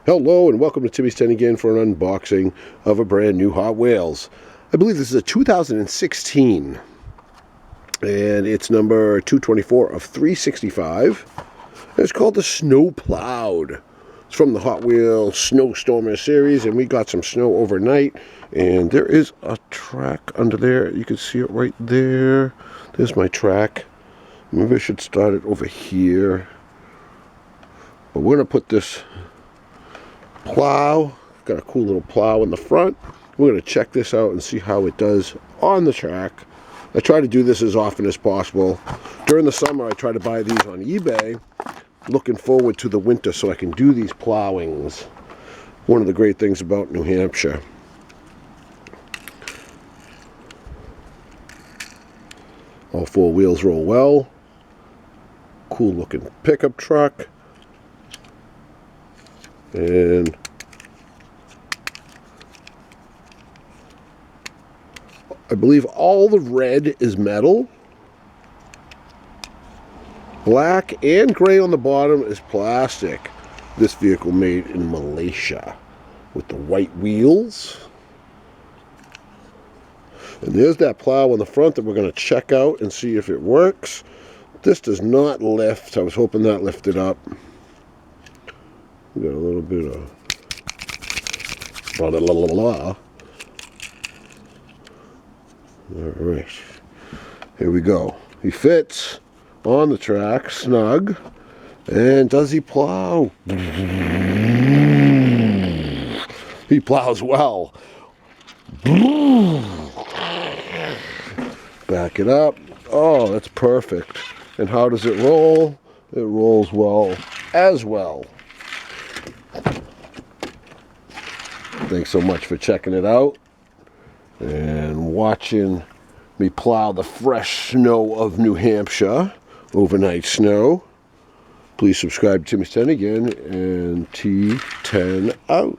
Hello and welcome to Timmy's 10 again for an unboxing of a brand new Hot Wheels. I believe this is a 2016 and it's number 224 of 365. It's called the Snow Plowed. It's from the Hot Wheels Snowstormer series, and we got some snow overnight, and there is a track under there. You can see it right there. There's my track. Maybe I should start it over here, but we're going to put this plow, got a cool little plow in the front. We're going to check this out and see how it does on the track. I try to do this as often as possible. During the summer I try to buy these on eBay, looking forward to the winter so I can do these plowings. One of the great things about New Hampshire. All four wheels roll well. Cool looking pickup truck. And I believe all the red is metal. Black and gray on the bottom is plastic. This vehicle made in Malaysia with the white wheels. And there's that plow on the front that we're going to check out and see if it works. This does not lift. I was hoping that lifted up. We got a little bit of blah, blah, blah, blah. All right, here we go. He fits on the track, snug. And does he plow? He plows well. Back it up. Oh, that's perfect. And how does it roll? It rolls well as well. Thanks so much for checking it out and watching me plow the fresh snow of New Hampshire, overnight snow. Please subscribe to Timmy's 10 again, and T10 out.